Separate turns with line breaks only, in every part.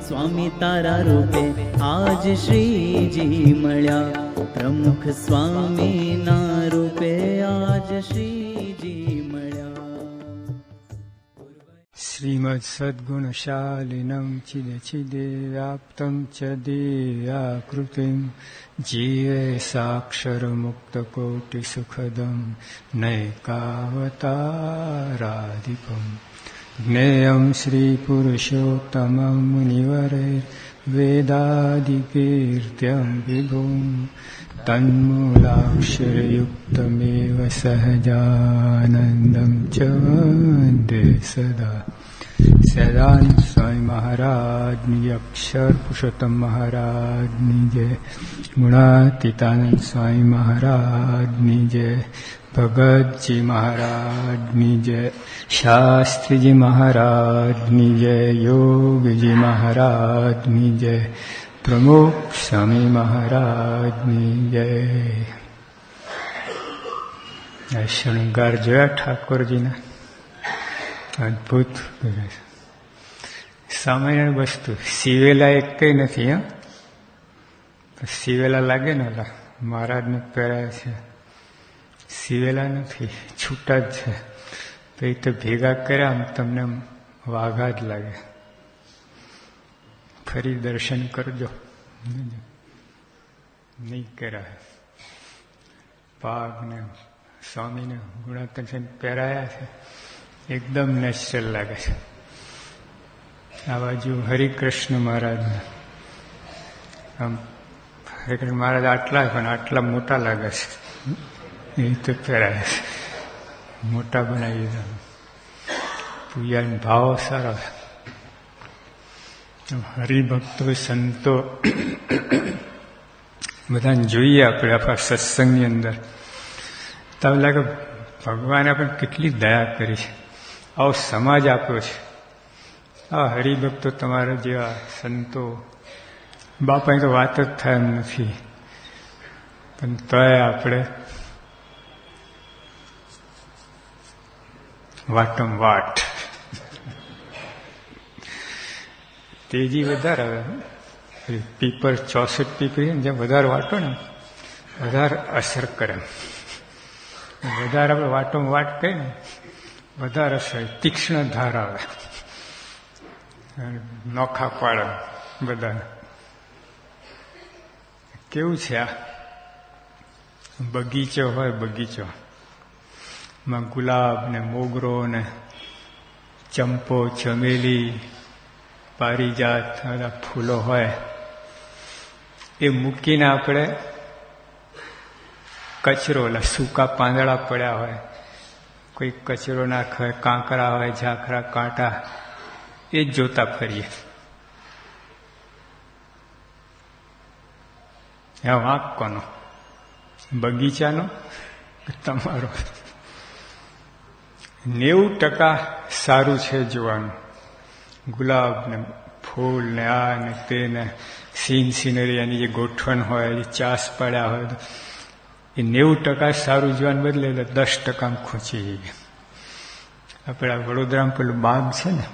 સ્વામી તારા રૂપે આજ શ્રીજી મળ્યા, પ્રમુખ સ્વામીના રૂપે આજ શ્રીજી મળ્યા.
શ્રીમદ સદ્ગુણશાલિનમ ચિદે ચિદે વ્યાપ્તમ ચ દેયાકૃતિમ જીવે સાક્ષર મુક્ત કોટિ સુખદમ નૈકાવતારાધિપમ જ્ઞેયમ શ્રી પુરુષોત્તમં મુનિવરે વેદાદિકીર્ત્યમ વિભુમ તન્મૂલાક્ષરયુક્તમેવ સહજાનંદમ ચ વંદે સદા. સદાનંદ સ્વામી મહારાજની, અક્ષર પુરુષોત્તમ મહારાજની જય, ગુણાતીતાનંદ સ્વામી મહારાજની જય, ભગતજી મહારાજની જય, શાસ્ત્રીજી મહારાજની જય, યોગજી મહારાજની જય, પ્રમુખ સ્વામી મહારાજની જય. શણગાર જોયા ઠાકોરજીના? અદભુત. સામાન્ય વસ્તુ, સિવેલા એક કઈ નથી. સિવેલા લાગે ને મહારાજને પહેરાય છે, સિવેલા નથી, છૂટા જ છે. તો એ તો ભેગા કર્યા આમ તમને વાઘા જ લાગે. ફરી દર્શન કરજો, નહીં કર્યા. પાગ ને સ્વામીને ગુણાત્મક પહેરાયા છે, એકદમ નેચરલ લાગે છે. આ બાજુ હરિકૃષ્ણ મહારાજને આમ, હરિકૃષ્ણ મહારાજ આટલા પણ આટલા મોટા લાગે છે, એ તો પહેરાય છે, મોટા બનાવી દીધા. પૂજાનો ભાવ સારો. હરિભક્તો સંતો બધાને જોઈએ આપણે આપણા સત્સંગની અંદર, તો લાગે ભગવાને પણ કેટલી દયા કરી છે, આવો સમાજ આપ્યો છે. આ હરિભક્તો તમારા જેવા સંતો, બાપાની તો વાત જ થાય એમ નથી, પણ તોય આપણે વાટમ વાટ તેજી વધારે આવે. પીપર 64 પીપરી જેમ વધારે વાટો ને વધારે અસર કરે, વધારે આપણે વાટો વાટ કહીએ ને વધારે અસર, તીક્ષ્ણ ધાર આવે, નોખા પાડે બધા. કેવું છે આ બગીચો હોય, બગીચો માં ગુલાબ ને મોગરો ને ચંપો, ચમેલી, પારિજાત બધા ફૂલો હોય, એ મૂકીને આપણે કચરો, સૂકા પાંદડા પડ્યા હોય, કોઈ કચરો નાખે હોય, કાંકરા હોય, ઝાખરા, કાંટા, એ જ જોતા ફરીએ. આ વાંક કોનો? બગીચાનો કે તમારો? 90% સારું છે જોવાનું. ગુલાબ ને ફૂલ ને આ ને તે ને સીનરી, એની જે ગોઠવણ હોય, જે ચાસ પડ્યા હોય, એ 90% સારું જોવાનું બદલે 10% ખૂંચી જઈએ. આપણા વડોદરામાં પેલું બાગ છે ને,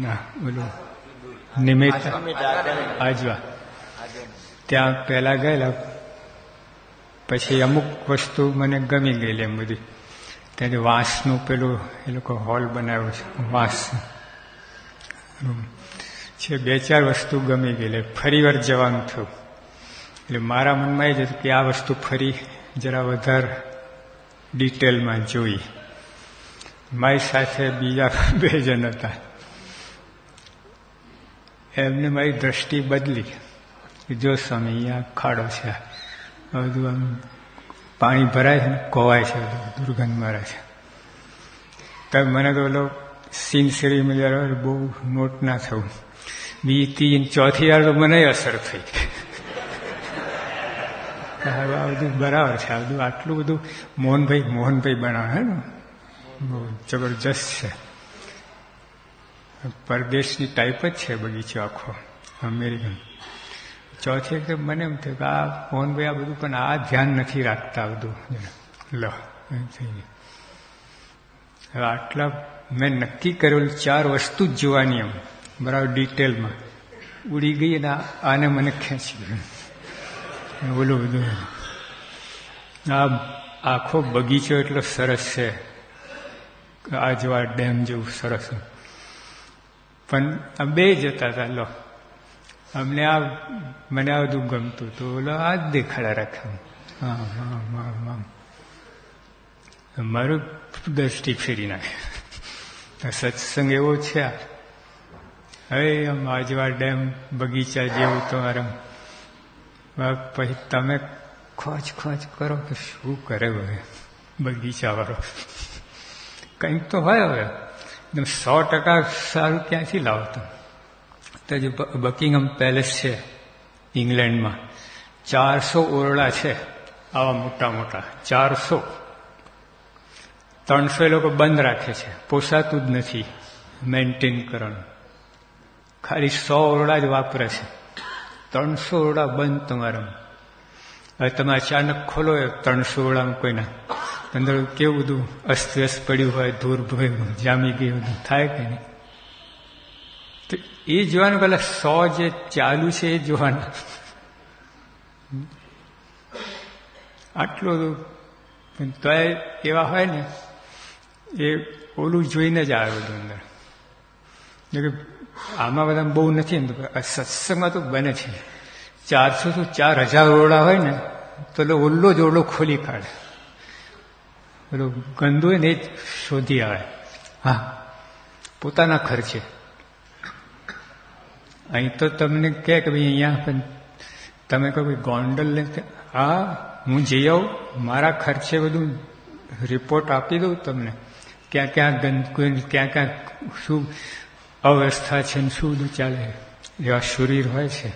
ના ઓલું નિમિત્ત આજવા, ત્યાં પહેલા ગયેલા, પછી અમુક વસ્તુ મને ગમી ગયેલી એમ બધી. ત્યારે વાંસનું પેલું એ લોકો હોલ બનાવ્યો છે, વાંસ છે. 2-4 વસ્તુ ગમી ગયેલી, ફરી વાર જવાનું થયું. એટલે મારા મનમાં એ જ હતું કે આ વસ્તુ ફરી જરા વધારે ડિટેલમાં જોઈ. મારી સાથે બીજા 2 જણ હતા, એમને મારી દ્રષ્ટિ બદલી. જો સ્વામી અહીંયા ખાડો છે, બધું આમ પાણી ભરાય છે ને કોવાય છે, દુર્ગંધ મારે છે. તો મને તો ઓલો સિનસરી મજા બહુ નોટ ના થયું. બીજી 3, 4 વાર તો મને અસર થઈ. આ બધું બરાબર છે, આ બધું આટલું બધું મોહનભાઈ બનાવે હે ને, બહુ જબરજસ્ત છે. પરદેશની ટાઈપ જ છે બગીચો આખો, અમેરિકન. ચોથી વખતે મને એમ થયું કે આ મોહનભાઈ આ બધું, પણ આ ધ્યાન નથી રાખતા બધું. લો હવે આટલા મેં નક્કી કરેલ 4 વસ્તુ જ જોવાની એમ બરાબર ડિટેલમાં ઉડી ગઈ ને આને મને ખેંચી ગયું બોલું બધું. આ આખો બગીચો એટલો સરસ છે, આ જેવા ડેમ જેવું સરસ. પણ આ બે જતા હતા. લો અમને મને આ બધું ગમતું તો બોલો આ જ દેખાડા રાખે. મારું દ્રષ્ટિ ફેરી નાખે. સત્સંગ એવો છે. હવે આમ આજવા ડેમ બગીચા જેવું તમારા પછી તમે ખોચ કરો તો શું કરે હવે બગીચા વાળો? કંઈક તો હોય. હવે 100% સારું ક્યાંથી લાવો તમે? તો જે બકિંગહામ પેલેસ છે ઇંગ્લેન્ડમાં, 400 ઓરડા છે આવા મોટા મોટા. 400. 300 એ લોકો બંધ રાખે છે, પોસાતું જ નથી મેન્ટેન કરવાનું. ખાલી 100 ઓરડા જ વાપરે છે. 300 ઓરડા બંધ તમારા. હવે તમે અચાનક ખોલો 300 ઓરડામાં કોઈના અંદર કેવું બધું અસ્તવ્યસ્ત પડ્યું હોય, ધૂળ ભર્યું જામી ગયું થાય કે નહીં? તો એ જોવાનું, પેલા 100 જે ચાલુ છે એ જોવાના. આટલું બધું તો એવા હોય ને એ ઓલું જોઈને જ આવે બધું અંદર. આમાં બધા બહુ નથી ને, સત્સંગમાં તો બને છે. 400 તો 4000 ઓરડા હોય ને તો ઓલ્લો જ ઓરડો ખોલી કાઢે. પેલું ગંદુ હોય ને એ જ શોધી આવે. હા, પોતાના ખર્ચે. અહીં તો તમને કહે કે ભાઈ અહીંયા પણ તમે કહો ભાઈ ગોંડલ લે. હા, હું જઈ આવું, મારા ખર્ચે બધું રિપોર્ટ આપી દઉં તમને, ક્યાં ક્યાં ગંદકી, ક્યાં ક્યાં શું અવસ્થા છે ને શું બધું ચાલે. એવા શરીર હોય છે.